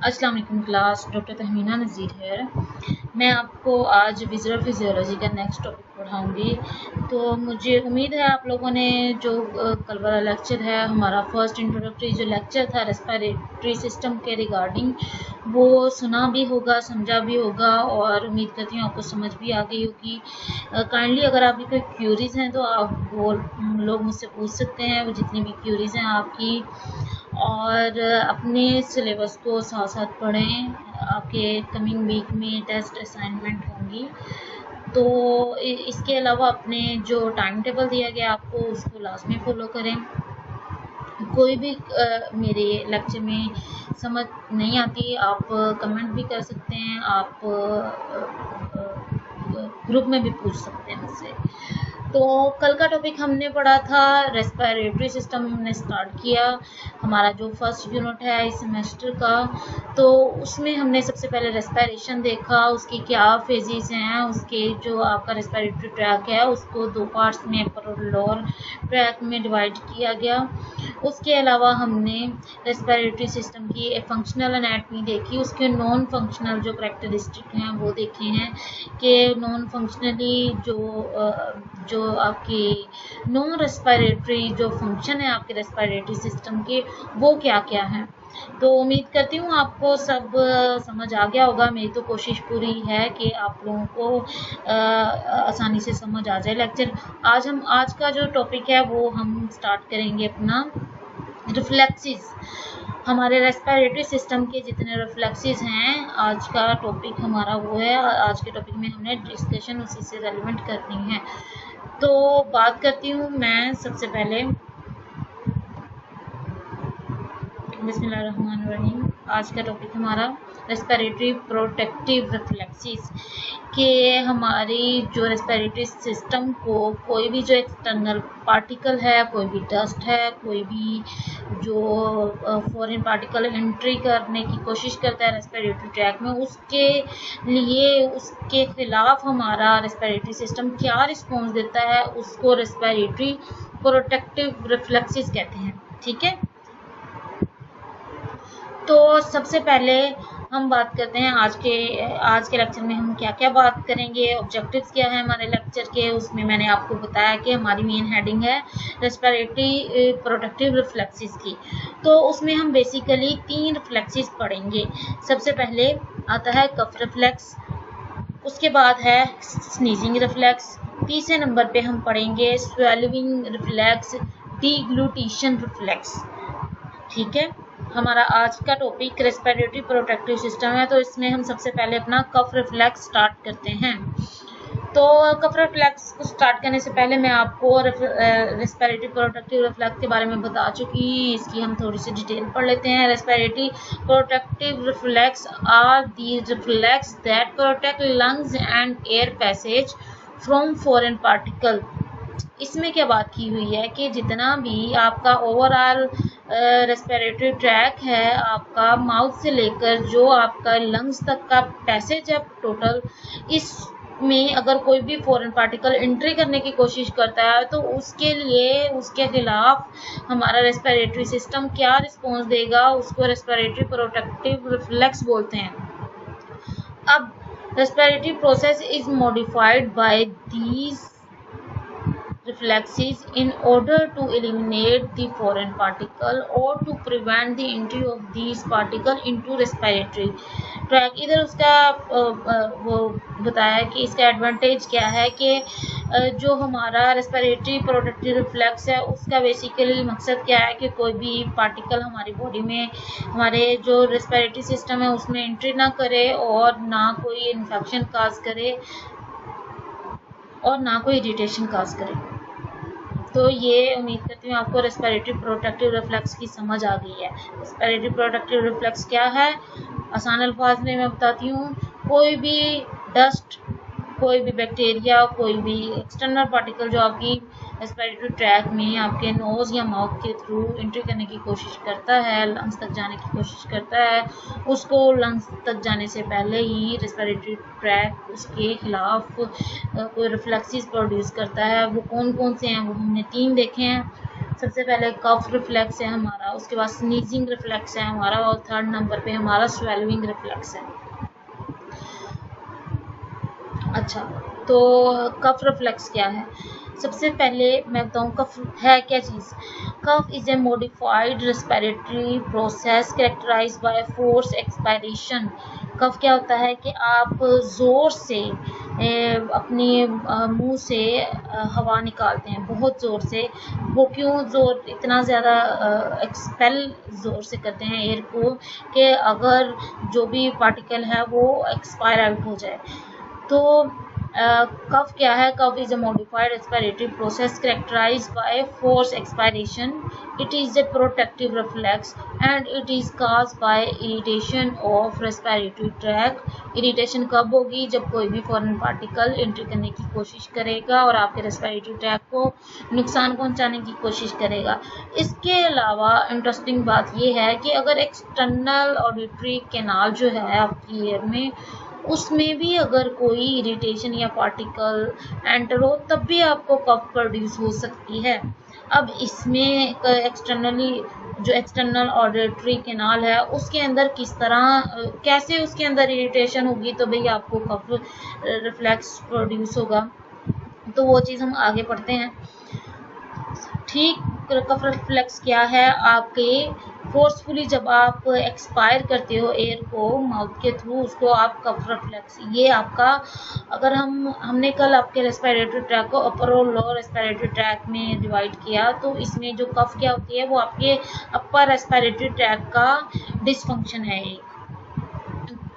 अस्सलाम वालेकुम class, doctor Tahmina नज़ीर है। मैं आपको आज विज़ुअल फिजियोलॉजी का नेक्स्ट टॉपिक पढ़ाऊँगी। तो मुझे उम्मीद है आप लोगों ने जो कल वाला लेक्चर है, हमारा फर्स्ट इंट्रोडक्टरी जो लेक्चर था रेस्पिरेटरी सिस्टम के रिगार्डिंग, वो सुना भी होगा, समझा भी होगा और उम्मीद करती हूँ आपको समझ भी आ गई होगी। काइंडली अगर आपकी कोई क्यूरीज़ हैं तो आप वो लोग मुझसे पूछ सकते हैं, वो जितनी भी क्यूरीज़ हैं आपकी, और अपने सिलेबस को साथ साथ पढ़ें। आपके कमिंग वीक में टेस्ट असाइनमेंट होंगी, तो इसके अलावा अपने जो टाइम टेबल दिया गया आपको उसको लास्ट में फॉलो करें। कोई भी मेरे लेक्चर में समझ नहीं आती आप कमेंट भी कर सकते हैं, आप ग्रुप में भी पूछ सकते हैं मुझसे। तो कल का टॉपिक हमने पढ़ा था रेस्पिरेटरी सिस्टम, हमने स्टार्ट किया हमारा जो फर्स्ट यूनिट है इस सेमेस्टर का। तो उसमें हमने सबसे पहले रेस्पिरेशन देखा, उसकी क्या फेजेस हैं, उसके जो आपका रेस्पिरेटरी ट्रैक है उसको दो पार्ट्स में अपर और लोअर ट्रैक में डिवाइड किया गया। उसके अलावा हमने रेस्पिरेटरी सिस्टम की फंक्शनल एनाटमी देखी, उसके नॉन फंक्शनल जो करैक्टरिस्टिक हैं वो देखे हैं कि नॉन फंक्शनली जो आपकी नॉन रेस्पिरेटरी जो फंक्शन है आपके रेस्पिरेटरी सिस्टम के वो क्या क्या हैं। तो उम्मीद करती हूँ आपको सब समझ आ गया होगा। मेरी तो कोशिश पूरी है कि आप लोगों को आसानी से समझ आ जाए लेक्चर। आज का जो टॉपिक है वो हम स्टार्ट करेंगे अपना रिफ्लेक्सेस। हमारे रेस्पिरेटरी सिस्टम के जितने रिफ्लेक्सेस हैं आज का टॉपिक हमारा वो है। आज के टॉपिक में हमने डिस्कशन उसी से रेलिवेंट करनी है। तो बात करती हूँ मैं सबसे पहले, बिस्मिल्लाहिर्रहमानिर्रहीम। आज का टॉपिक हमारा रेस्पिरेटरी प्रोटेक्टिव रिफ्लेक्सेस के हमारी जो रेस्पिरेटरी सिस्टम को कोई भी जो एक्सटर्नल पार्टिकल है, कोई भी डस्ट है, कोई भी जो फॉरेन पार्टिकल एंट्री करने की कोशिश करता है रेस्पिरेटरी ट्रैक में, उसके लिए उसके खिलाफ हमारा रेस्पिरेटरी सिस्टम क्या रिस्पॉन्स देता है उसको रेस्पिरेटरी प्रोटेक्टिव रिफ्लेक्सेस कहते हैं। ठीक है, तो सबसे पहले हम बात करते हैं आज के लेक्चर में हम क्या क्या बात करेंगे, ऑब्जेक्टिव्स क्या है हमारे लेक्चर के। उसमें मैंने आपको बताया कि हमारी मेन हेडिंग है रेस्पिरेटरी प्रोटेक्टिव रिफ्लेक्सेस की। तो उसमें हम बेसिकली 3 रिफ्लेक्सेस पढ़ेंगे। सबसे पहले आता है कफ रिफ्लेक्स, उसके बाद है स्नीजिंग रिफ्लेक्स, तीसरे नंबर पे हम पढ़ेंगे स्वेलिंग रिफ्लेक्स, डीग्लूटिशन रिफ्लेक्स। ठीक है, हमारा आज का टॉपिक रेस्पिरेटरी प्रोटेक्टिव सिस्टम है। तो इसमें हम सबसे पहले अपना कफ रिफ्लेक्स स्टार्ट करते हैं। तो कफ रिफ्लेक्स को स्टार्ट करने से पहले मैं आपको रेस्पिरेटरी प्रोटेक्टिव रिफ्लेक्स के बारे में बता चुकी हूँ, इसकी हम थोड़ी सी डिटेल पढ़ लेते हैं। Respiratory protective reflex are the reflex that protect lungs and air passage from foreign particle. इसमें क्या बात की हुई है कि जितना भी आपका ओवरऑल रेस्पिरेटरी ट्रैक है, आपका माउथ से लेकर जो आपका लंग्स तक का पैसेज है टोटल, इसमें अगर कोई भी फॉरेन पार्टिकल एंट्री करने की कोशिश करता है तो उसके लिए उसके खिलाफ हमारा रेस्पिरेटरी सिस्टम क्या रिस्पॉन्स देगा, उसको रेस्पिरेटरी प्रोटेक्टिव रिफ्लेक्स बोलते हैं। अब respiratory process is modified by these reflexes in order to eliminate the foreign particle or to prevent the entry of these particle into respiratory tract। इधर उसका वो बताया कि इसका एडवांटेज क्या है कि जो हमारा रेस्पिरेटरी प्रोटेक्टिव रिफ्लेक्स है उसका बेसिकली मकसद क्या है कि कोई भी पार्टिकल हमारी बॉडी में, हमारे जो रेस्पिरेटरी सिस्टम है उसमें एंट्री ना करे और ना कोई इन्फेक्शन काज करे और ना कोई इरिटेशन काज करे। तो ये उम्मीद करती हूँ आपको रेस्पिरेटरी प्रोटेक्टिव रिफ्लेक्स की समझ आ गई है। रेस्पिरेटरी प्रोटेक्टिव रिफ्लेक्स क्या है, आसान अल्फाज में मैं बताती हूँ। कोई भी डस्ट, कोई भी बैक्टीरिया, कोई भी एक्सटर्नल पार्टिकल जो आपकी रेस्पिरेटरी ट्रैक में आपके नोज़ या माउथ के थ्रू एंट्री करने की कोशिश करता है, लंग्स तक जाने की कोशिश करता है, उसको लंग्स तक जाने से पहले ही रेस्पिरेटरी ट्रैक उसके खिलाफ कोई रिफ्लेक्सेस प्रोड्यूस करता है। वो कौन कौन से हैं वो हमने 3 देखे हैं। सबसे पहले कफ रिफ्लेक्स है हमारा, उसके बाद स्नीजिंग रिफ्लेक्स है हमारा, और थर्ड नंबर पे हमारा स्वेलविंग रिफ्लेक्स है। अच्छा, तो कफ रिफ्लेक्स क्या है? सबसे पहले मैं बताऊं कफ है क्या चीज़। कफ is a modified respiratory process characterise bye force expiration. कफ क्या होता है कि आप ज़ोर से अपने मुंह से हवा निकालते हैं, बहुत ज़ोर से। वो क्यों ज़ोर इतना ज़्यादा एक्सपेल ज़ोर से करते हैं एयर को कि अगर जो भी पार्टिकल है वो एक्सपायर आउट हो जाए। तो कफ क्या है? कफ is a modified respiratory process characterised bye force expiration. It is a protective reflex and it is caused by irritation of respiratory tract. Irritation कब होगी? जब कोई भी फॉरेन पार्टिकल एंट्री करने की कोशिश करेगा और आपके रेस्पिरेटरी ट्रैक को नुकसान पहुंचाने की कोशिश करेगा। इसके अलावा इंटरेस्टिंग बात यह है कि अगर एक्सटर्नल ऑडिटरी कैनाल जो है आपकी ईयर में, उसमें भी अगर कोई इरिटेशन या पार्टिकल एंटर हो तब भी आपको कफ प्रोड्यूस हो सकती है। अब इसमें जो एक्सटर्नल ऑडिटरी कैनाल है उसके अंदर किस तरह कैसे उसके अंदर इरिटेशन होगी तो भाई आपको कफ रिफ्लेक्स प्रोड्यूस होगा। तो वो चीज़ हम आगे पढ़ते हैं। ठीक, कफ रिफ्लेक्स क्या है? आपके फोर्सफुली जब आप एक्सपायर करते हो एयर को माउथ के थ्रू, उसको आप कफ रिफ्लेक्स, ये आपका, अगर हमने कल आपके रेस्पिरेटरी ट्रैक को अपर और लोअर रेस्पिरेटरी ट्रैक में डिवाइड किया, तो इसमें जो कफ क्या होती है वो आपके अपर रेस्पिरेटरी ट्रैक का डिसफंक्शन है एक।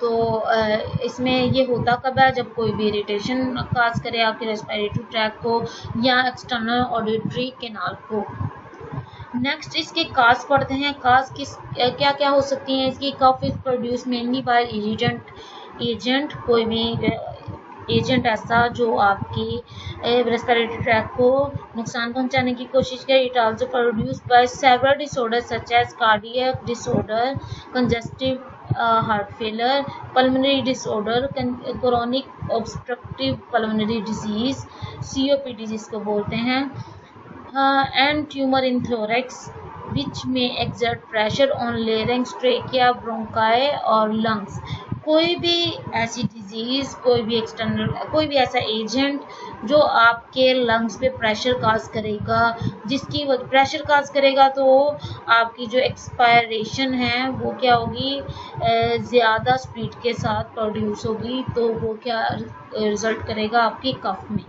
तो इसमें ये होता कब है? जब कोई भी इरिटेशन काज करे आपके रेस्पिरेटरी ट्रैक को या एक्सटर्नल ऑडिटरी कैनाल को। नेक्स्ट इसके काज पढ़ते हैं। काज क्या क्या हो सकती हैं इसकी? Cough is produce mainly by agent, कोई भी एजेंट ऐसा जो आपकी रेस्पिरेटरी ट्रैक को नुकसान पहुंचाने की कोशिश करे। It also produce by several disorder such as cardiac disorder, congestive heart failure, pulmonary disorder, chronic obstructive pulmonary disease, COPD जिसको बोलते हैं, and tumor in thorax which may exert pressure on larynx, trachea, bronchi और lungs। कोई भी ऐसी disease, कोई भी ऐसा एजेंट जो आपके लंग्स पे प्रेशर काज करेगा, जिसकी प्रेशर काज करेगा तो आपकी जो एक्सपायरेशन है वो क्या होगी? ज़्यादा स्पीड के साथ प्रोड्यूस होगी। तो वो क्या रिजल्ट करेगा आपके कफ में।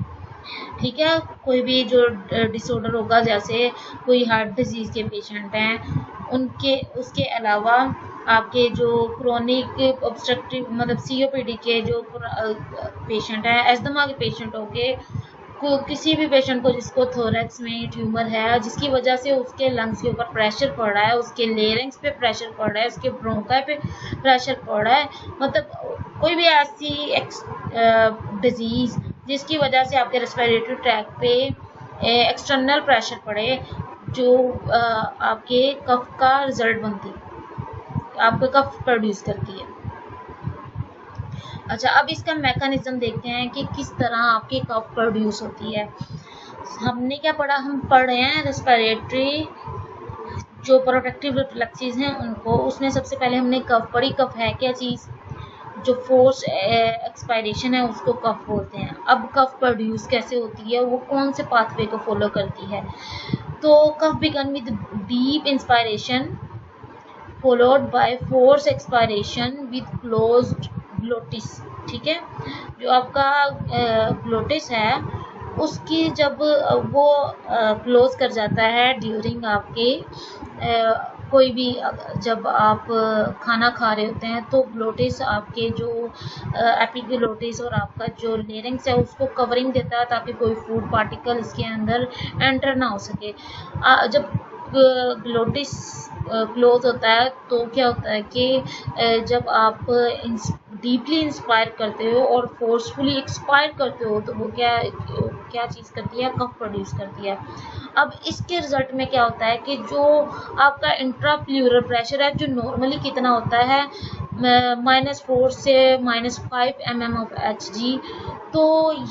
ठीक है, कोई भी जो डिसऑर्डर होगा, जैसे कोई हार्ट डिजीज के पेशेंट हैं उसके अलावा आपके जो क्रोनिक ऑब्स्ट्रक्टिव मतलब COPD के जो पेशेंट हैं, एस्थमा के पेशेंट होंगे, किसी भी पेशेंट को जिसको थोरैक्स में ट्यूमर है, जिसकी वजह से उसके लंग्स के ऊपर प्रेशर पड़ रहा है, उसके लेरिंग्स पे प्रेशर पड़ रहा है, उसके ब्रोंकाई पे प्रेशर पड़ रहा है, मतलब कोई भी ऐसी डिजीज जिसकी वजह से आपके रेस्पिरेटरी ट्रैक पे एक्सटर्नल प्रेशर पड़े, जो आपके कफ का रिजल्ट बनती है, आपका कफ प्रोड्यूस करती है। अच्छा, अब इसका मैकेनिज्म देखते हैं कि किस तरह आपकी कफ प्रोड्यूस होती है। हमने क्या पढ़ा? हम पढ़ रहे हैं रेस्पिरेटरी जो प्रोटेक्टिव रिफ्लेक्सेस हैं उनको। उसमें सबसे पहले हमने कफ पढ़ी। कफ है क्या चीज़? जो फोर्स एक्सपायरेशन है उसको कफ बोलते हैं। अब कफ प्रोड्यूस कैसे होती है, वो कौन से पाथवे को फॉलो करती है? तो cough began with deep inspiration followed by force expiration with closed glottis. ठीक है, जो आपका ग्लोटिस है उसकी जब वो क्लोज कर जाता है ड्यूरिंग आपके कोई भी, जब आप खाना खा रहे होते हैं तो ग्लोटिस आपके जो एपिग्लोटिस और आपका जो लेरिंग्स है उसको कवरिंग देता है ताकि कोई फूड पार्टिकल इसके अंदर एंटर ना हो सके। जब ग्लोटिस क्लोज होता है तो क्या होता है कि जब आप डीपली इंस्पायर करते हो और फोर्सफुली एक्सपायर करते हो तो वो क्या चीज़ करती है? कफ प्रोड्यूस करती है। अब इसके रिजल्ट में क्या होता है कि जो आपका इंट्राप्लूरल प्रेशर है जो नॉर्मली कितना होता है? -4 से -5 mm of Hg, तो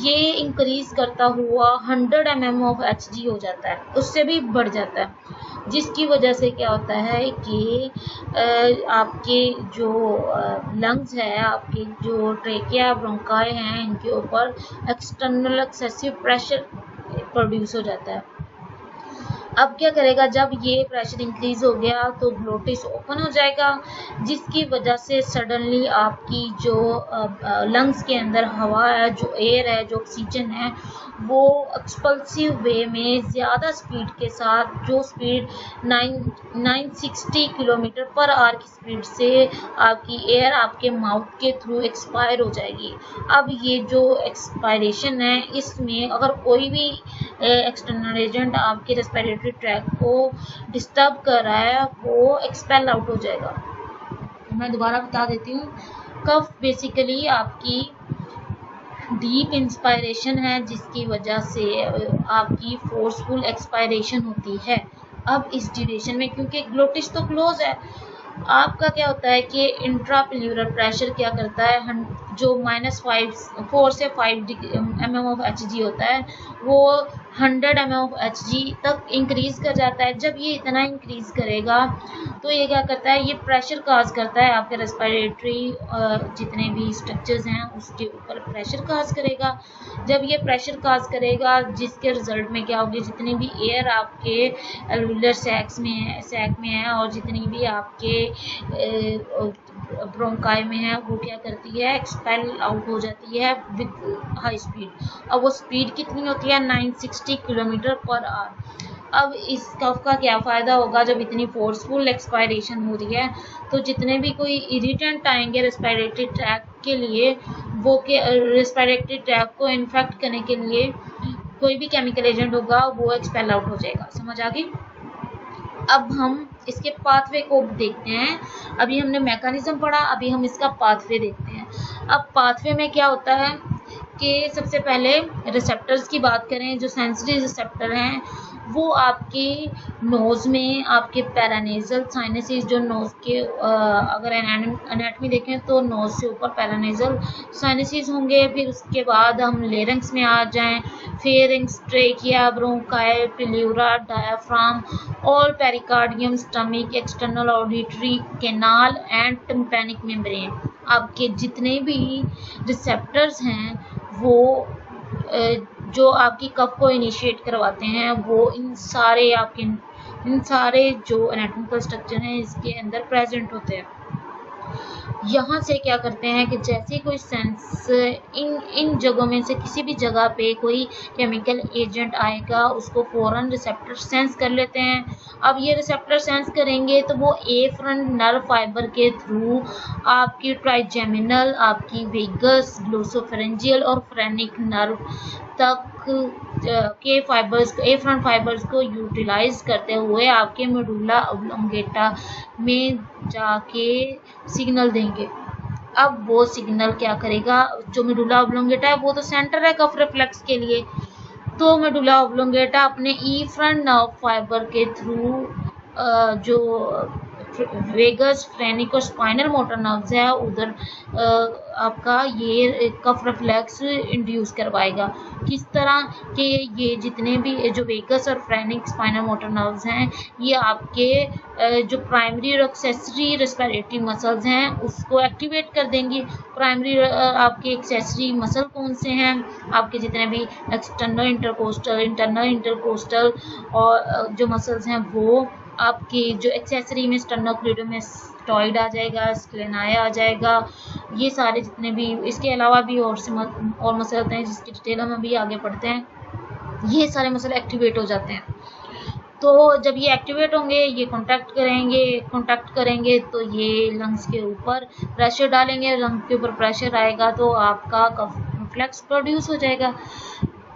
ये इंक्रीज करता हुआ 100 mm ऑफ Hg हो जाता है, उससे भी बढ़ जाता है, जिसकी वजह से क्या होता है कि आपके जो लंग्स है, आपके जो ट्रेकिया ब्रोंकाई हैं, इनके ऊपर एक्सटर्नल एक्सेसिव प्रेशर प्रोड्यूस हो जाता है। अब क्या करेगा, जब ये प्रेशर इंक्रीज हो गया तो ग्लोटिस ओपन हो जाएगा, जिसकी वजह से सडनली आपकी जो लंग्स के अंदर हवा है, जो एयर है, जो ऑक्सीजन है, वो एक्सपल्सिव वे में ज़्यादा स्पीड के साथ, जो स्पीड 960 किलोमीटर पर आवर की स्पीड से आपकी एयर आपके माउथ के थ्रू एक्सपायर हो जाएगी। अब ये जो एक्सपायरेशन है, इसमें अगर कोई भी एक्सटर्नल एजेंट आपके रेस्पिरेटरी ट्रैक को डिस्टर्ब कर रहा है, वो एक्सपेल आउट हो जाएगा। मैं दोबारा बता देती हूँ, कफ बेसिकली आपकी डीप इंस्पायरेशन है, जिसकी वजह से आपकी फोर्सफुल एक्सपायरेशन होती है। अब इस ड्यूरेशन में क्योंकि ग्लोटिस तो क्लोज है, आपका क्या होता है कि इंट्राप्यूलर प्रेशर क्या करता है, जो -4 से 5 mm ऑफ Hg होता है, वो 100 mm ऑफ Hg तक इंक्रीज कर जाता है। जब ये इतना इंक्रीज करेगा तो ये क्या करता है, ये प्रेशर काज करता है आपके रेस्पिरेटरी जितने भी स्ट्रक्चर्स हैं उसके ऊपर प्रेशर काज करेगा। जब ये प्रेशर काज करेगा, जिसके रिजल्ट में क्या होगी, जितनी भी एयर आपके एल्वुलर सैक में है और जितनी भी आपके ब्रोंकाई में है, वो क्या करती है, एक्सपेल आउट हो जाती है विद हाई स्पीड। अब वो स्पीड कितनी होती है, 960 किलोमीटर पर आवर। अब इस कफ का क्या फ़ायदा होगा, जब इतनी फोर्सफुल एक्सपायरेशन हो रही है तो जितने भी कोई इरिटेंट आएंगे रेस्पिरेटरी ट्रैक के लिए, वो के रेस्पिरेटरी ट्रैक को इन्फेक्ट करने के लिए कोई भी केमिकल एजेंट होगा, वो एक्सपेल आउट हो जाएगा। समझ आ गई? अब हम इसके पाथवे को देखते हैं। अभी हमने मैकेनिज्म पढ़ा, अभी हम इसका पाथवे देखते हैं। अब पाथवे में क्या होता है कि सबसे पहले रिसेप्टर्स की बात करें, जो सेंसिटिव रिसेप्टर हैं वो आपके नोज़ में, आपके पैरानेजल साइनसेस, जो नोज़ के अगर एनाटमी देखें तो नोज़ से ऊपर पैरानेजल साइनसेस होंगे। फिर उसके बाद हम लेरिंक्स में आ जाएं, pharynx, trachea, bronchi, pleura, diaphragm, all pericardium, stomach, external auditory canal and tympanic membrane. आपके जितने भी रिसेप्टर्स हैं वो जो आपकी कफ को इनिशिएट करवाते हैं, वो इन सारे जो एनाटॉमिकल स्ट्रक्चर हैं इसके अंदर प्रेजेंट होते हैं। यहाँ से क्या करते हैं कि जैसे कोई सेंस इन जगहों में से किसी भी जगह पे कोई केमिकल एजेंट आएगा, उसको फ़ौरन रिसेप्टर सेंस कर लेते हैं। अब ये रिसेप्टर सेंस करेंगे तो वो एफरंट नर्व फाइबर के थ्रू आपकी ट्राइजेमिनल, आपकी वेगस, ग्लोसोफेरेंजियल और फ्रेनिक नर्व तक के फाइबर्स, एफरंट फाइबर्स को यूटिलाइज करते हुए आपके मेडुला ऑब्लोंगेटा में जाके सिग्नल देंगे। अब वो सिग्नल क्या करेगा, जो मेडुला ऑब्लोंगेटा है वो तो सेंटर है कफ रिफ्लेक्स के लिए, तो मेडुला ऑब्लोंगेटा अपने ईफ्रंट नर्व फाइबर के थ्रू जो वेगस, फ्रेनिक और स्पाइनल मोटर नर्व्स है उधर आपका ये कफ रिफ्लेक्स इंड्यूस करवाएगा। किस तरह के, ये जितने भी जो वेगस और फ्रेनिक स्पाइनल मोटर नर्व्स हैं, ये आपके जो प्राइमरी और एक्सेसरी रेस्पिरेटरी मसल्स हैं उसको एक्टिवेट कर देंगी। प्राइमरी आपके एक्सेसरी मसल कौन से हैं, आपके जितने भी एक्सटर्नल इंटरकोस्टल, इंटरनल इंटरकोस्टल और जो मसल्स हैं, वो आपकी जो एक्सेसरी में स्टर्नोक्लेइडोमास्टॉइड आ जाएगा, स्क्लेनाई आ जाएगा, ये सारे जितने भी, इसके अलावा भी और मसल होते हैं जिसकी डिटेल हम अभी आगे पढ़ते हैं, ये सारे मसल एक्टिवेट हो जाते हैं। तो जब ये एक्टिवेट होंगे, ये कॉन्टैक्ट करेंगे तो ये लंग्स के ऊपर प्रेशर डालेंगे, लंग्स के ऊपर प्रेशर आएगा तो आपका कफ रिफ्लेक्स प्रोड्यूस हो जाएगा।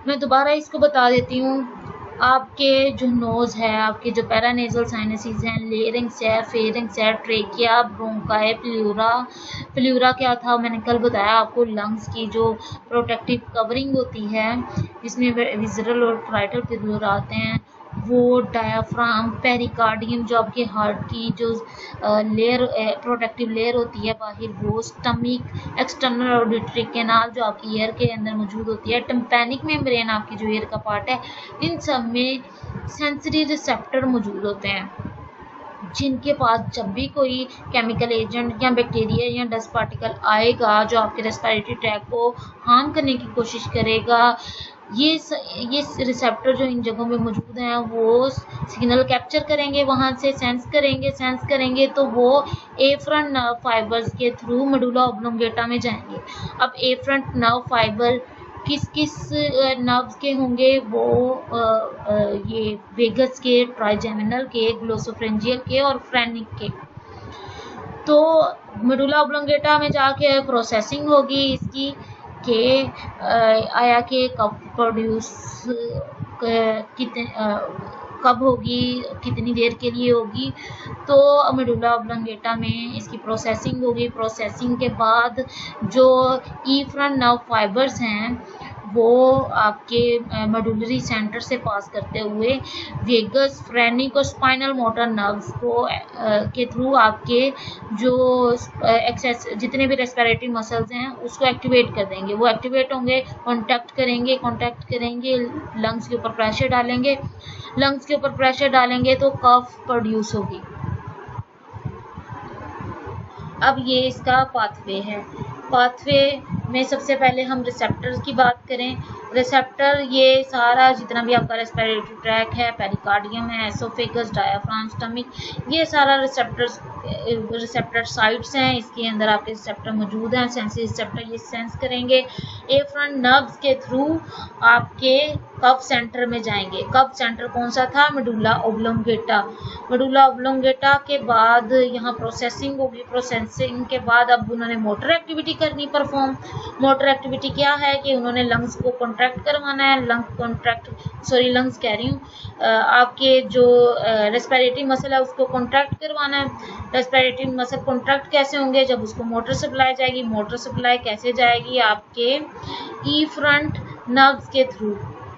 मैं दोबारा इसको बता देती हूँ। आपके जो नोज़ है, आपके जो पैरानेजल साइनसेस हैं, लेरिंग्स है, फेरिंग्स है, ट्रेकिया, ब्रोंकाई, प्लेयूरा क्या था मैंने कल बताया आपको, लंग्स की जो प्रोटेक्टिव कवरिंग होती है जिसमें विज़रल और पाराइटल प्लेयूरा आते हैं, वो डायाफ्राम, पेरिकार्डियम जो आपके हार्ट की जो लेयर प्रोटेक्टिव लेयर होती है बाहर, वो स्टमक, एक्सटर्नल ऑडिटरी कैनाल जो आपकी ईयर के अंदर मौजूद होती है, टिम्पैनिक मेम्ब्रेन आपकी जो ईयर का पार्ट है, इन सब में सेंसरी रिसेप्टर मौजूद होते हैं, जिनके पास जब भी कोई केमिकल एजेंट या बैक्टीरिया या डस्ट पार्टिकल आएगा जो आपके रेस्पिरेटरी ट्रैक को हार्म करने की कोशिश करेगा, ये रिसेप्टर जो इन जगहों पे मौजूद हैं वो सिग्नल कैप्चर करेंगे, वहाँ से सेंस करेंगे तो वो एफरंट नर्व फाइबर्स के थ्रू मेडुला ऑब्लोंगेटा में जाएंगे। अब एफरंट नर्व फाइबर किस नर्व्स के होंगे, वो ये वेगस के, ट्राइजेमिनल के, ग्लोसोफ्रेंजियल के और फ्रेनिक के। तो मेडुला ऑब्लोंगेटा में जाके प्रोसेसिंग होगी इसकी के आया के कब प्रोड्यूस कितने कब होगी, कितनी देर के लिए होगी। तो मेडुला ऑब्लोंगेटा में इसकी प्रोसेसिंग होगी। प्रोसेसिंग के बाद जो इफ्रंट नर्व फाइबर्स हैं वो आपके मेडुलरी सेंटर से पास करते हुए वेगस, फ्रेनिक और स्पाइनल मोटर नर्व्स को के थ्रू आपके जो एक्सेस जितने भी रेस्पिरेटरी मसल्स हैं उसको एक्टिवेट कर देंगे। वो एक्टिवेट होंगे, कांटेक्ट करेंगे, लंग्स के ऊपर प्रेशर डालेंगे तो कफ प्रोड्यूस होगी। अब ये इसका पाथवे है। पाथवे में सबसे पहले हम रिसेप्टर्स की बात करें। रिसेप्टर ये सारा जितना भी आपका रेस्पिरेटरी ट्रैक है, पेरिकार्डियम है, एसोफेगस, डायाफ्राम, स्टमक, ये सारा रिसेप्टर साइट्स हैं। इसके अंदर आपके रिसेप्टर मौजूद हैं। सेंसरी रिसेप्टर ये सेंस करेंगे, एफरंट नर्व्स के थ्रू आपके कफ सेंटर में जाएंगे। कफ सेंटर कौन सा था? Medulla oblongata. मेडुला ऑब्लोंगेटा के बाद यहाँ प्रोसेसिंग होगी। प्रोसेसिंग के बाद अब उन्होंने मोटर एक्टिविटी करनी परफॉर्म। मोटर एक्टिविटी क्या है कि उन्होंने लंग्स को कॉन्ट्रैक्ट करवाना है। लंग्स कह रही हूँ, आपके जो रेस्पिरेटरी मसल है उसको कॉन्ट्रैक्ट करवाना है। रेस्पिरेटरी मसल कॉन्ट्रैक्ट कैसे होंगे? जब उसको मोटर सप्लाई जाएगी। मोटर सप्लाई कैसे जाएगी? आपके इफ्रंट नर्व्स के थ्रू,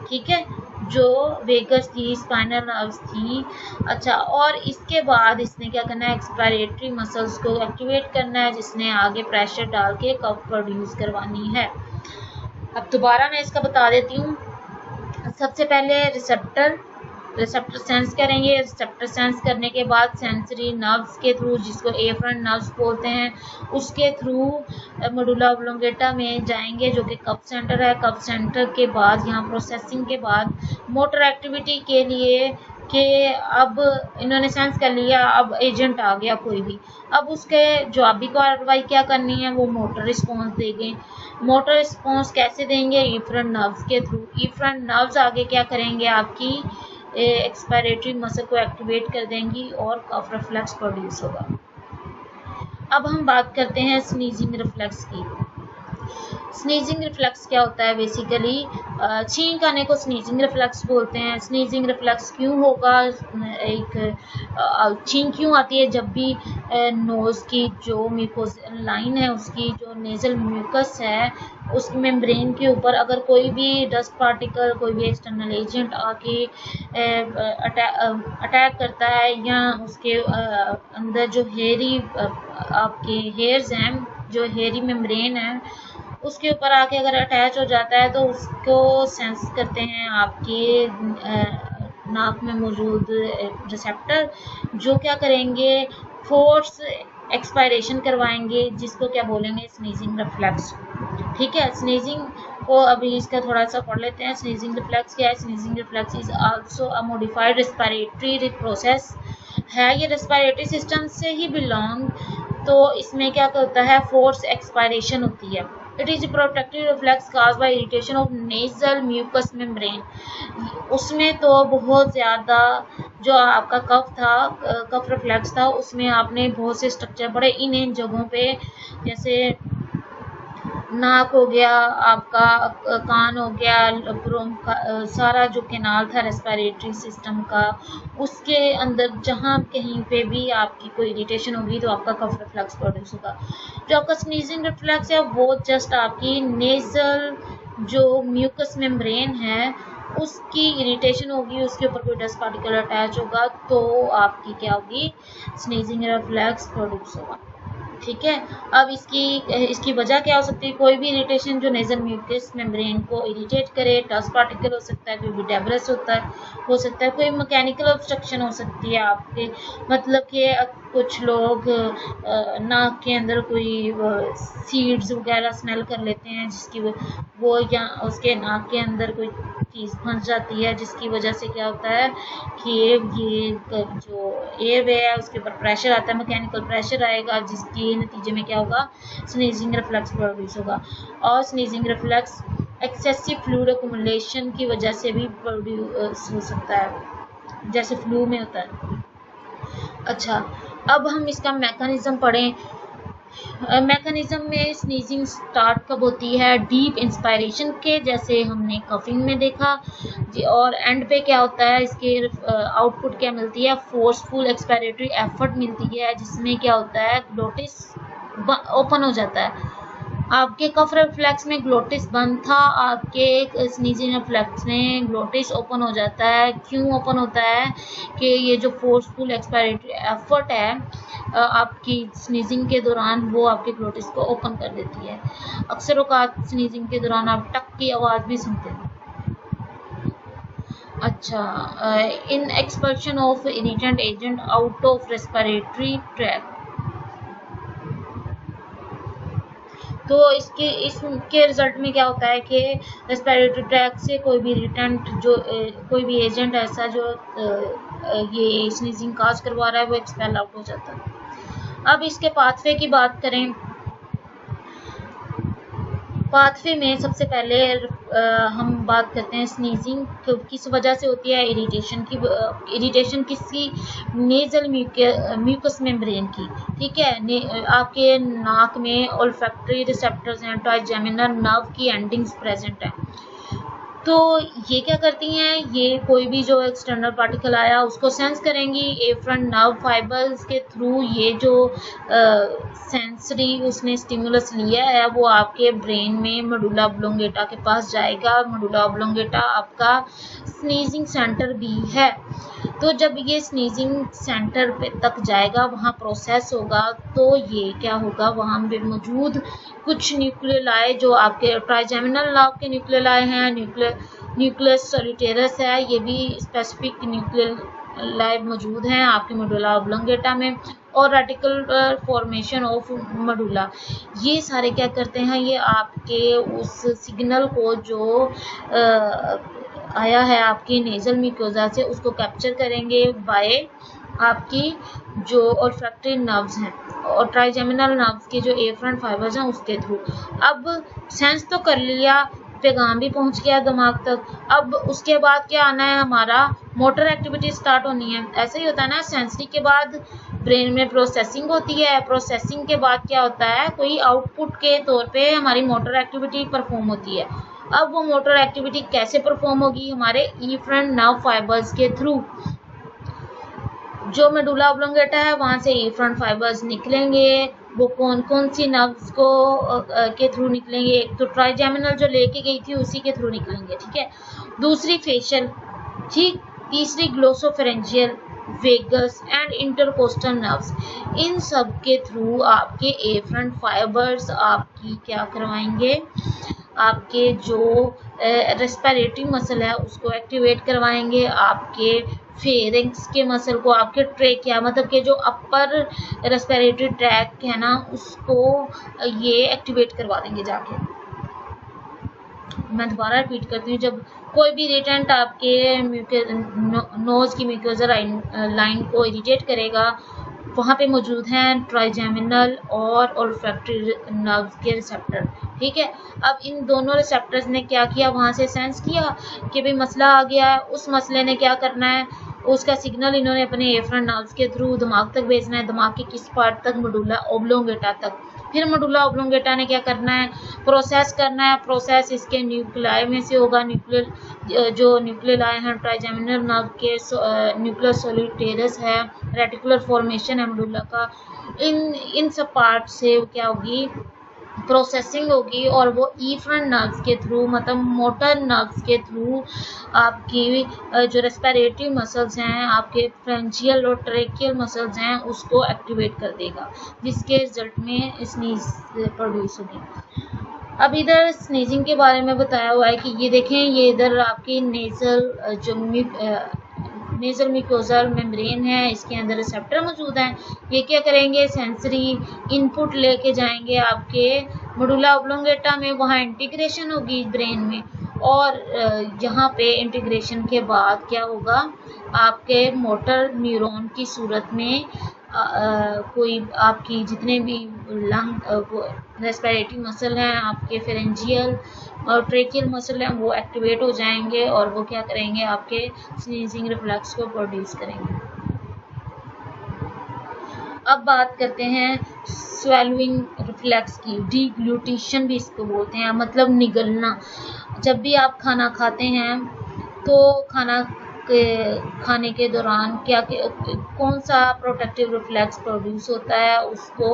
ठीक है, जो वेगस थी, स्पाइनल नर्व्स थी। अच्छा, और इसके बाद इसने क्या करना है? एक्सपायरेटरी मसल्स को एक्टिवेट करना है, जिसने आगे प्रेशर डाल के कफ प्रोड्यूस करवानी है। अब दोबारा मैं इसका बता देती हूँ। सबसे पहले रिसेप्टर सेंस करेंगे। रिसेप्टर सेंस करने के बाद सेंसरी नर्व्स के थ्रू, जिसको एफरंट नर्व्स बोलते हैं, उसके थ्रू मेडुला ऑब्लोंगेटा में जाएंगे जो कि कफ सेंटर है। कफ सेंटर के बाद यहाँ प्रोसेसिंग के बाद मोटर एक्टिविटी के लिए कि अब इन्होंने सेंस कर लिया, अब एजेंट आ गया कोई भी, अब उसके जवाबी कार्रवाई क्या करनी है? वो मोटर रिस्पॉन्स देंगे। मोटर रिस्पॉन्स कैसे देंगे? इफ्रंट नर्व्स के थ्रू। इफ्रंट नर्व्स आगे क्या करेंगे? आपकी एक्सपायरेटरी मसल को एक्टिवेट कर देंगी और कफ रिफ्लेक्स प्रोड्यूस होगा। अब हम बात करते हैं स्नीजिंग रिफ्लेक्स की। स्नीजिंग रिफ्लेक्स क्या होता है? बेसिकली छींक आने को स्नीजिंग रिफ्लेक्स बोलते हैं। स्नीजिंग रिफ्लेक्स क्यों होगा? छींक क्यों आती है? जब भी नोज़ की जो म्यूकोसल लाइन है, उसकी जो नेजल म्यूकस है, उस मेम्ब्रेन के ऊपर अगर कोई भी डस्ट पार्टिकल, कोई भी एक्सटर्नल एजेंट आके अटैक करता है, या उसके अंदर जो हेयरी आपके हेयर्स हैं, जो हेयरी मेम्ब्रेन है, उसके ऊपर आके अगर अटैच हो जाता है तो उसको सेंस करते हैं आपके नाक में मौजूद रिसेप्टर, जो क्या करेंगे? फोर्स एक्सपायरेशन करवाएंगे, जिसको क्या बोलेंगे? Sneezing reflex. ठीक है, स्नीजिंग को अभी इसका थोड़ा सा पढ़ लेते हैं। स्नीजिंग रिफ्लेक्स क्या है? Sneezing reflex is also a modified respiratory process है। ये रेस्पिरेटरी सिस्टम से ही बिलोंग। तो इसमें क्या होता है? फोर्स एक्सपायरेशन होती है। It is protective reflex cause by irritation of nasal mucous membrane. उसमें तो बहुत ज़्यादा जो आपका कफ रिफ्लेक्स था, उसमें आपने बहुत से स्ट्रक्चर बड़े इन जगहों पे, जैसे नाक हो गया, आपका कान हो गया, सारा जो कैनाल था रेस्पिरेटरी सिस्टम का, उसके अंदर जहाँ कहीं पे भी आपकी कोई इरिटेशन होगी तो आपका कफ रिफ्लेक्स प्रोड्यूस होगा। जो आपका स्नीजिंग रिफ्लेक्स है वो जस्ट आपकी नेजल जो म्यूकस मेम्ब्रेन है उसकी इरिटेशन होगी, उसके ऊपर कोई डस्ट पार्टिकल अटैच होगा तो आपकी क्या होगी, स्नीजिंग रिफ्लेक्स प्रोड्यूस होगा। ठीक है। अब इसकी वजह क्या हो सकती है, कोई भी इरिटेशन जो नेजल म्यूकस मेम्ब्रेन को इरिटेट करे, डस्ट पार्टिकल हो सकता है, कोई भी डेब्रिस हो सकता है, कोई मैकेनिकल ऑब्स्ट्रक्शन हो सकती है आपके, मतलब कि कुछ लोग नाक के अंदर कोई सीड्स वगैरह स्मेल कर लेते हैं, जिसकी वो या उसके नाक के अंदर कोई चीज़ फंस जाती है, जिसकी वजह से क्या होता है कि ये जो एयर है उसके ऊपर प्रेशर आता है, मैकेनिकल प्रेशर आएगा, जिसके नतीजे में क्या होगा, स्नीजिंग रिफ्लेक्स प्रोड्यूस होगा। और sneezing reflex excessive fluid accumulation की वजह से भी प्रोड्यूस हो सकता है, जैसे फ्लू में होता है। अच्छा, अब हम इसका मैकेनिज्म पढ़ें। मैकेनिज्म में स्नीजिंग स्टार्ट कब होती है, डीप इंस्पायरेशन के, जैसे हमने कफिंग में देखा, और एंड पे क्या होता है, इसके आउटपुट क्या मिलती है, फोर्सफुल एक्सपायरेटरी एफर्ट मिलती है, जिसमें क्या होता है, ग्लोटिस ओपन हो जाता है। आपके कफ रिफ्लेक्स में ग्लोटिस बंद था, आपके स्नीजिंग रिफ्लेक्स में ग्लोटिस ओपन हो जाता है। क्यों ओपन होता है कि ये जो फोर्सफुल एक्सपायरेटरी एफर्ट है आपकी स्नीजिंग के दौरान, वो आपके ग्लोटिस को ओपन कर देती है। अक्सर औकात स्नीजिंग के दौरान आप टक की आवाज़ भी सुनते हैं। अच्छा, in expulsion of irritant agent out of respiratory tract, तो इसके रिजल्ट में क्या होता है कि रेस्पिरेटरी ट्रैक से कोई भी इरिटेंट, जो कोई भी एजेंट ऐसा जो ये स्नीजिंग काज करवा रहा है, वो एक्सपेल आउट हो जाता है। अब इसके पाथवे की बात करें। पाथवे में सबसे पहले हम बात करते हैं स्नीजिंग किस वजह से होती है, इरिटेशन की। इरिटेशन किसकी, नेजल म्यूकस मेम्ब्रेन की। ठीक है, आपके नाक में ओल्फैक्टरी रिसेप्टर्स हैं, ट्राइजेमिनल नर्व की एंडिंग्स प्रेजेंट है। तो ये क्या करती हैं, ये कोई भी जो एक्सटर्नल पार्टिकल आया उसको सेंस करेंगी एफ्रंट नर्व फाइबर्स के थ्रू। ये जो सेंसरी उसने स्टिमुलस लिया है वो आपके ब्रेन में मेडुला ऑब्लोंगेटा के पास जाएगा। मेडुला ऑब्लोंगेटा आपका स्नीजिंग सेंटर भी है। तो जब ये स्नीजिंग सेंटर पे तक जाएगा, वहाँ प्रोसेस होगा, तो ये क्या होगा, वहाँ पे मौजूद कुछ न्यूक्लियाई जो आपके ट्राइजेमिनल नर्व के न्यूक्लियाई हैं, न्यूक्लियस सोलिटेरस है, ये भी स्पेसिफिक न्यूक्लियाई मौजूद हैं आपके मेडुला ऑब्लोंगेटा में, और रेटिकल फॉर्मेशन ऑफ मेडुला। ये सारे क्या करते हैं, ये आपके उस सिग्नल को जो आया है आपकी नेजल म्यूकोजा से, उसको कैप्चर करेंगे बाय आपकी जो ओल्फैक्टरी नर्व्स हैं और ट्राइजेमिनल नर्व्स के जो एफ्रंट फाइबर्स हैं उसके थ्रू। अब सेंस तो कर लिया, पैगाम भी पहुंच गया दिमाग तक। अब उसके बाद क्या आना है, हमारा मोटर एक्टिविटी स्टार्ट होनी है। ऐसे ही होता है ना, सेंसरी के बाद ब्रेन में प्रोसेसिंग होती है, प्रोसेसिंग के बाद क्या होता है, कोई आउटपुट के तौर पे हमारी मोटर एक्टिविटी परफॉर्म होती है। अब वो मोटर एक्टिविटी कैसे परफॉर्म होगी, हमारे एफ्रंट नर्व फाइबर्स के थ्रू। जो मेडुला ऑब्लोंगेटा है वहां से एफ्रंट फाइबर्स निकलेंगे। वो कौन कौन सी नर्व्स को के थ्रू निकलेंगे, एक तो ट्राइजेमिनल जो लेके गई थी उसी के थ्रू निकलेंगे। ठीक है, दूसरी फेशियल, ठीक, तीसरी glossopharyngeal, vagus and intercostal nerves. इन सब के थ्रू आपके एफ्रंट फाइबर्स आपकी क्या करवाएंगे, आपके जो रेस्पिरेटरी मसल है उसको एक्टिवेट करवाएंगे, आपके फेरिंग्स के मसल को, आपके ट्रेकिया मतलब के जो अपर रेस्पिरेटरी ट्रैक है ना, उसको ये एक्टिवेट करवा देंगे जाके। मैं दोबारा रिपीट करती हूँ, जब कोई भी इरिटेंट आपके नोज की म्यूकोसा लाइन को इरिटेट करेगा, वहाँ पे मौजूद हैं ट्राइजेमिनल और ओल्फैक्टरी नर्व्स के रिसेप्टर। ठीक है, अब इन दोनों रिसेप्टर्स ने क्या किया, वहाँ से सेंस किया कि भाई मसला आ गया है। उस मसले ने क्या करना है, उसका सिग्नल इन्होंने अपने एफ्रंट नर्व्स के थ्रू दिमाग तक भेजना है। दिमाग के किस पार्ट तक, मेडुला ऑब्लोंगेटा तक। फिर मेडुला ऑब्लोंगेटा ने क्या करना है, प्रोसेस करना है। प्रोसेस इसके न्यूक्लियाई में से होगा। जो न्यूक्लियाई हैं ट्राइजेमिनल नर्व के, न्यूक्लियर सोलिटेरस है, रेटिकुलर फॉर्मेशन है मेडुला का। इन सब पार्ट से क्या होगी, प्रोसेसिंग होगी और वो ईफरेंट नर्व्स के थ्रू, मतलब मोटर नर्व्स के थ्रू आपकी जो रेस्पिरेटरी मसल्स हैं, आपके फ्रेंजियल और ट्रेकियल मसल्स हैं, उसको एक्टिवेट कर देगा, जिसके रिजल्ट में स्नीज प्रोड्यूस होगी। अब इधर स्नीजिंग के बारे में बताया हुआ है कि ये देखें, ये इधर आपकी नेजल जो नेजल म्यूकोजल मेम्ब्रेन है, इसके अंदर रिसेप्टर मौजूद हैं। ये क्या करेंगे, सेंसरी इनपुट लेके जाएंगे आपके मेडुला ऑब्लोंगेटा में, वहाँ इंटीग्रेशन होगी ब्रेन में, और यहाँ पे इंटीग्रेशन के बाद क्या होगा, आपके मोटर न्यूरॉन की सूरत में कोई आपकी जितने भी लंग रेस्पिरेटरी मसल हैं, आपके फेरेंजियल और ट्रेकियल मसल हैं, वो एक्टिवेट हो जाएंगे और वो क्या करेंगे, आपके स्नीजिंग रिफ्लेक्स को प्रोड्यूस करेंगे। अब बात करते हैं स्वेलविंग रिफ्लेक्स की, डीग्लूटिशन भी इसको बोलते हैं, मतलब निगलना। जब भी आप खाना खाते हैं तो खाने के दौरान कौन सा प्रोटेक्टिव रिफ्लेक्स प्रोड्यूस होता है, उसको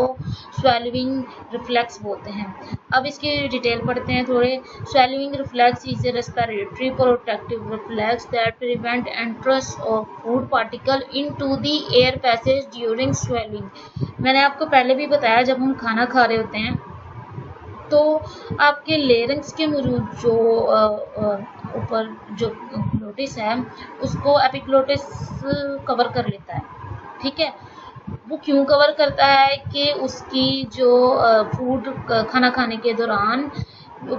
स्वेलविंग रिफ्लेक्स बोलते हैं। अब इसकी डिटेल पढ़ते हैं थोड़े। स्वेलविंग reflex is a respiratory protective reflex that prevent entrance of food particle into the air passage during swelling. मैंने आपको पहले भी बताया, जब हम खाना खा रहे होते हैं तो आपके लेरिंग्स के मौजूद जो ऊपर जो ग्लोटिस है, उसको एपिग्लोटिस कवर कर लेता है, ठीक है। वो क्यों कवर करता है कि उसकी जो खाना खाने के दौरान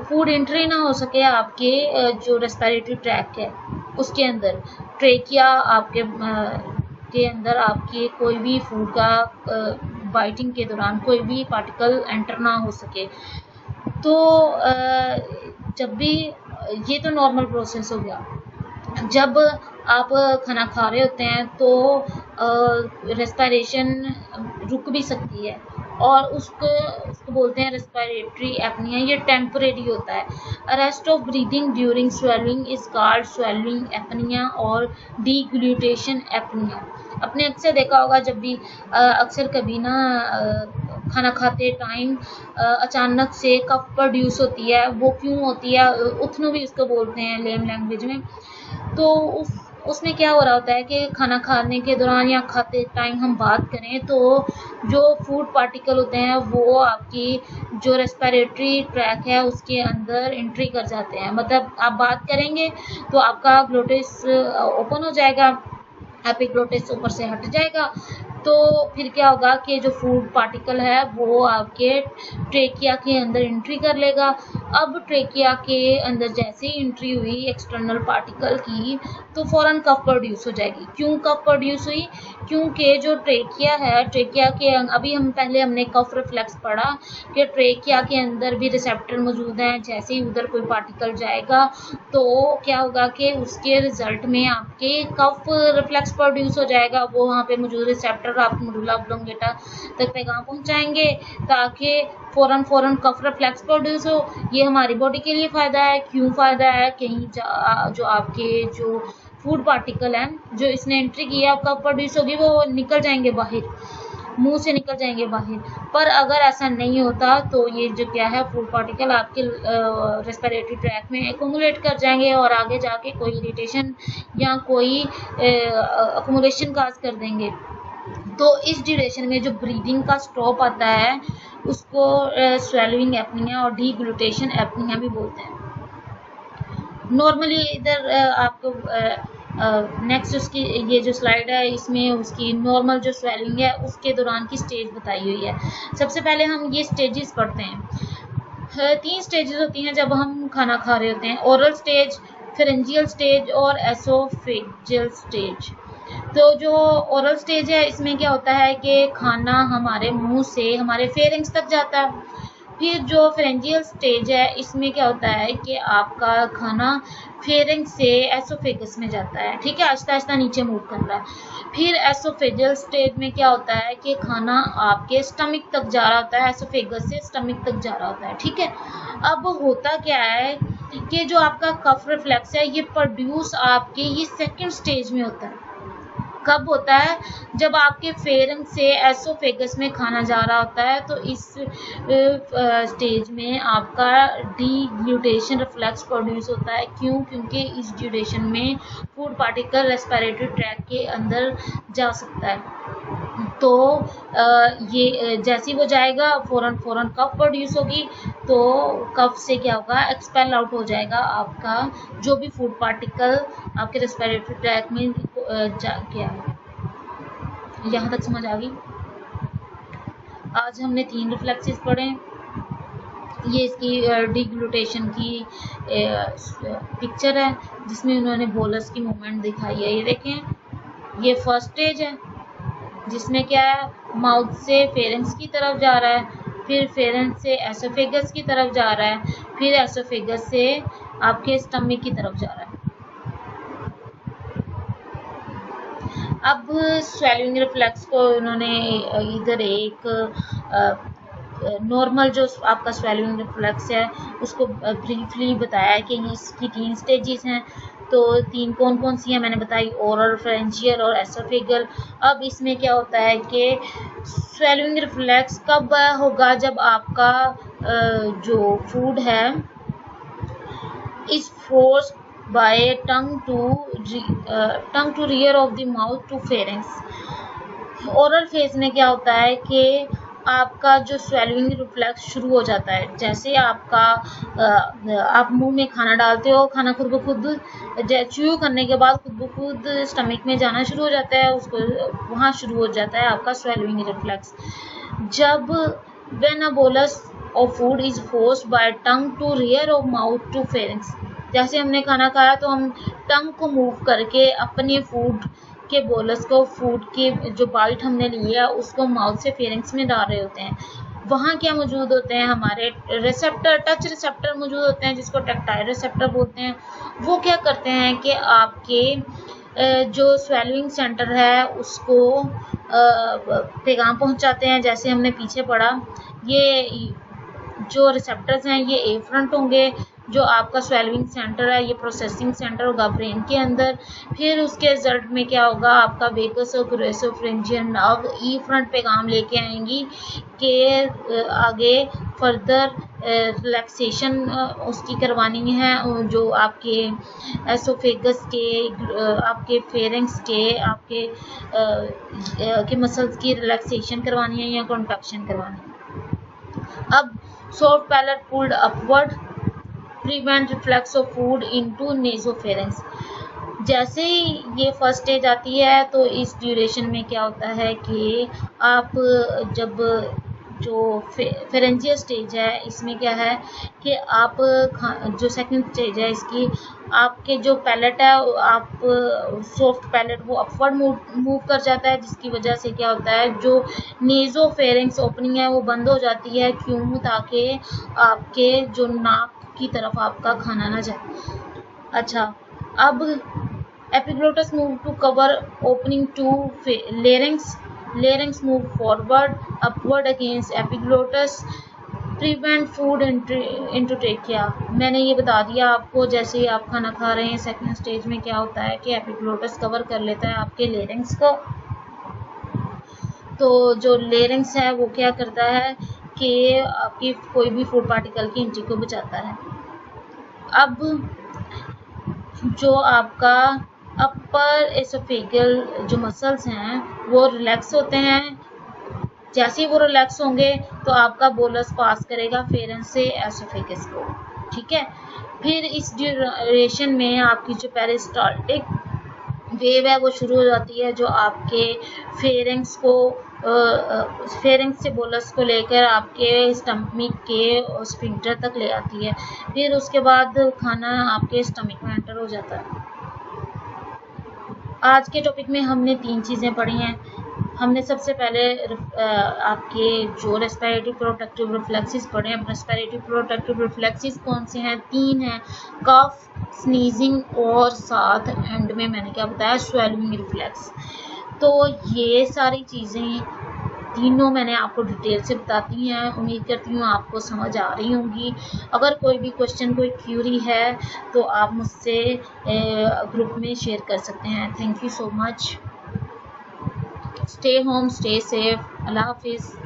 फूड एंट्री ना हो सके आपके जो रेस्पिरेटरी ट्रैक्ट है उसके अंदर, ट्रेकिया आपके के अंदर आपके कोई भी फूड का बाइटिंग के दौरान कोई भी पार्टिकल एंटर ना हो सके। तो जब भी, ये तो नॉर्मल प्रोसेस हो गया। जब आप खाना खा रहे होते हैं तो रेस्पिरेशन रुक भी सकती है और उसको बोलते हैं रेस्पिरेटरी एपनिया। ये टेम्परेरी होता है। Arrest of breathing during swelling is called swelling apnoea और डीग्लूटेशन एपनिया। आपने अक्सर देखा होगा, जब भी अक्सर कभी ना खाना खाते टाइम अचानक से कफ प्रोड्यूस होती है, वो क्यों होती है, उथनू भी उसको बोलते हैं लेम लैंग्वेज में। तो उसमें क्या हो रहा होता है कि खाना खाने के दौरान या खाते टाइम हम बात करें तो जो फूड पार्टिकल होते हैं वो आपकी जो रेस्पिरेटरी ट्रैक है उसके अंदर एंट्री कर जाते हैं। मतलब आप बात करेंगे तो आपका ग्लोटिस ओपन हो जाएगा, एपिग्लोटिस ऊपर से हट जाएगा, तो फिर क्या होगा कि जो फूड पार्टिकल है वो आपके ट्रेकिया के अंदर एंट्री कर लेगा। अब ट्रेकिया के अंदर जैसे ही एंट्री हुई एक्सटर्नल पार्टिकल की, तो फौरन कफ प्रोड्यूस हो जाएगी। क्यों कफ प्रोड्यूस हुई? क्योंकि जो ट्रेकिया है, ट्रेकिया के अभी हमने कफ रिफ्लेक्स पढ़ा कि ट्रेकिया के अंदर भी रिसेप्टर मौजूद हैं। जैसे ही उधर कोई पार्टिकल जाएगा तो क्या होगा कि उसके रिजल्ट में आपके कफ रिफ्लेक्स प्रोड्यूस हो जाएगा। वो वहाँ पे मौजूद रिसेप्टर आप मेडुला ऑब्लोंगेटा तक पैगाम पहुँचाएंगे ताकि फौरन कफ रिफ्लेक्स प्रोड्यूस हो। ये हमारी बॉडी के लिए फ़ायदा है। क्यों फ़ायदा है? कहीं जो आपके जो फूड पार्टिकल हैं जो इसने एंट्री की है, कफ प्रोड्यूस होगी, वो निकल जाएंगे बाहर, मुंह से निकल जाएंगे बाहर। पर अगर ऐसा नहीं होता तो ये जो क्या है, फूड पार्टिकल आपके रेस्पिरेटरी ट्रैक में एक्यूमुलेट कर जाएंगे और आगे जाके कोई इरिटेशन या कोई अकोमोडेशन काज कर देंगे। तो इस ड्यूरेशन में जो ब्रीदिंग का स्टॉप आता है उसको स्वेलिंग एपनिया और डीग्लूटेशन एपनिया भी बोलते हैं। नॉर्मली इधर आपको नेक्स्ट उसकी ये जो स्लाइड है इसमें उसकी नॉर्मल जो स्वेलिंग है उसके दौरान की स्टेज बताई हुई है। सबसे पहले हम ये स्टेजेस पढ़ते हैं। 3 स्टेजेस होती हैं जब हम खाना खा रहे होते हैं, ओरल स्टेज, फेरेंजियल स्टेज और एसोफेजियल स्टेज। तो जो ओरल स्टेज है इसमें क्या होता है कि खाना हमारे मुंह से हमारे फेरिंग्स तक जाता है। फिर जो फेरेंजियल स्टेज है इसमें क्या होता है कि आपका खाना फेरिंग से एसोफेगस में जाता है, ठीक है, आहिस्ता आहिस्ता नीचे मूव कर रहा है। फिर एसोफेजियल स्टेज में क्या होता है कि खाना आपके स्टमक तक जा रहा होता है, एसोफेगस से स्टमक तक जा रहा होता है, ठीक है। अब होता क्या है कि जो आपका कफ रिफ्लेक्स है ये प्रोड्यूस आपके ये सेकंड स्टेज में होता है। कब होता है? जब आपके फेरेंक्स से एसोफेगस में खाना जा रहा होता है, तो इस स्टेज में आपका डीग्लूटेशन रिफ्लेक्स प्रोड्यूस होता है। क्यों? क्योंकि इस ड्यूरेशन में फूड पार्टिकल रेस्पिरेटरी ट्रैक्ट के अंदर जा सकता है। तो ये जैसे ही वो जाएगा फौरन कफ प्रोड्यूस होगी, तो कफ से क्या होगा? एक्सपेल आउट हो जाएगा आपका जो भी फूड पार्टिकल आपके रेस्पिरेटरी ट्रैक्ट में जा गया है। यहाँ तक समझ आ गई? आज हमने 3 रिफ्लेक्सेस पढ़े। ये इसकी डीग्लूटेशन की पिक्चर है जिसमें उन्होंने बोलस की मूवमेंट दिखाई है। ये देखें, ये फर्स्ट स्टेज है जिसमें क्या है? माउथ से फेरेंक्स की तरफ जा रहा है, फिर फेरेंक्स से एसोफेगस की तरफ जा रहा है, फिर एसोफेगस से आपके स्टमक की तरफ जा रहा है। अब स्वेलिंग रिफ्लेक्स को उन्होंने इधर एक नॉर्मल जो आपका स्वेलिंग रिफ्लेक्स है उसको ब्रीफली बताया कि इसकी 3 स्टेजेस हैं। तो 3 कौन कौन सी हैं मैंने बताई, ओरल, फेरेंजियल और एसोफेगल। अब इसमें क्या होता है कि स्वेलिंग रिफ्लेक्स कब होगा? जब आपका जो फूड है is force by tongue to rear of the mouth to pharynx। Oral phase में क्या होता है कि आपका जो स्वेलिंग रिफ्लेक्स शुरू हो जाता है। जैसे आपका आप मुंह में खाना डालते हो, खाना खुद ब खुद च्यू करने के बाद खुद ब खुद स्टमक में जाना शुरू हो जाता है, उसको वहाँ शुरू हो जाता है आपका स्वेलिंग रिफ्लेक्स। जब when a bolus of food is forced by tongue to rear of mouth to pharynx, जैसे हमने खाना खाया तो हम टंग को मूव करके अपने फूड के बोलस को, फूड के जो बाइट हमने लिया उसको माउथ से फेरेंक्स में डाल रहे होते हैं। वहाँ क्या मौजूद होते हैं? हमारे रिसेप्टर, टच रिसेप्टर मौजूद होते हैं जिसको टैक्टाइल रिसेप्टर बोलते हैं। वो क्या करते हैं कि आपके जो स्वेलिंग सेंटर है उसको पैगाम पहुँचाते हैं। जैसे हमने पीछे पढ़ा, ये जो रिसेप्टर्स हैं ये ए फ्रंट होंगे, जो आपका स्वेलिंग सेंटर है ये प्रोसेसिंग सेंटर होगा ब्रेन के अंदर। फिर उसके रिजल्ट में क्या होगा? आपका वेगस और ग्रेसोफ्रेंजियल नर्व ई फ्रंट पैगाम लेके आएंगी कि आगे फर्दर रिलैक्सेशन उसकी करवानी है, जो आपके एसोफेगस के, आपके फेरेंक्स के, आपके मसल्स की रिलैक्सेशन करवानी है या कॉन्ट्रैक्शन करवानी है। अब soft palate pulled upward prevent reflex of food into nasopharynx. जैसे ही ये फर्स्ट स्टेज आती है तो इस ड्यूरेशन में क्या होता है कि आप जब जो फेरेंजियल स्टेज है इसमें क्या है कि आप जो सेकंड स्टेज है इसकी, आपके जो पैलेट है आप सॉफ्ट पैलेट वो अपवर्ड मूव कर जाता है, जिसकी वजह से क्या होता है जो नेसोफेरेंक्स ओपनिंग है वो बंद हो जाती है। क्यों? ताकि आपके जो नाक की तरफ आपका खाना ना जाए। अच्छा, अब epiglottis move to cover opening to larynx move forward upward against epiglottis prevent food into trachea। मैंने ये बता दिया आपको, जैसे ही आप खाना खा रहे हैं सेकंड स्टेज में क्या होता है कि एपिग्लोटस कवर कर लेता है आपके लेरिंग्स को। तो जो लेरिंग्स है वो क्या करता है कि आपकी कोई भी फूड पार्टिकल की एंट्री को बचाता है। अब जो आपका अपर एसोफेगल जो मसल्स हैं वो रिलैक्स होते हैं। जैसे ही वो रिलैक्स होंगे तो आपका बोलस पास करेगा फेरेंस से एसोफेगस को, ठीक है। फिर इस ड्यूरेशन में आपकी जो पेरिस्टाल्टिक वेव है वो शुरू हो जाती है, जो आपके फेरेंस से बोलस को लेकर आपके स्टमक के स्फिंक्टर तक ले आती है। फिर उसके बाद खाना आपके स्टमक में एंटर हो जाता है। आज के टॉपिक में हमने 3 चीज़ें पढ़ी हैं। हमने सबसे पहले आपके जो रेस्पिरेटरी प्रोटेक्टिव रिफ्लेक्सेस पढ़े हैं। रेस्पिरेटरी प्रोटेक्टिव रिफ्लेक्सेस कौन से हैं? 3 हैं, कफ, स्नीजिंग और साथ एंड में मैंने क्या बताया, स्वेलिंग रिफ्लेक्स। तो ये सारी चीज़ें तीनों मैंने आपको डिटेल से बताती हैं। उम्मीद करती हूँ आपको समझ आ रही होंगी। अगर कोई भी क्वेश्चन, कोई क्यूरी है तो आप मुझसे ग्रुप में शेयर कर सकते हैं। Thank you so much. Stay home, stay safe. अल्लाह हाफिज़।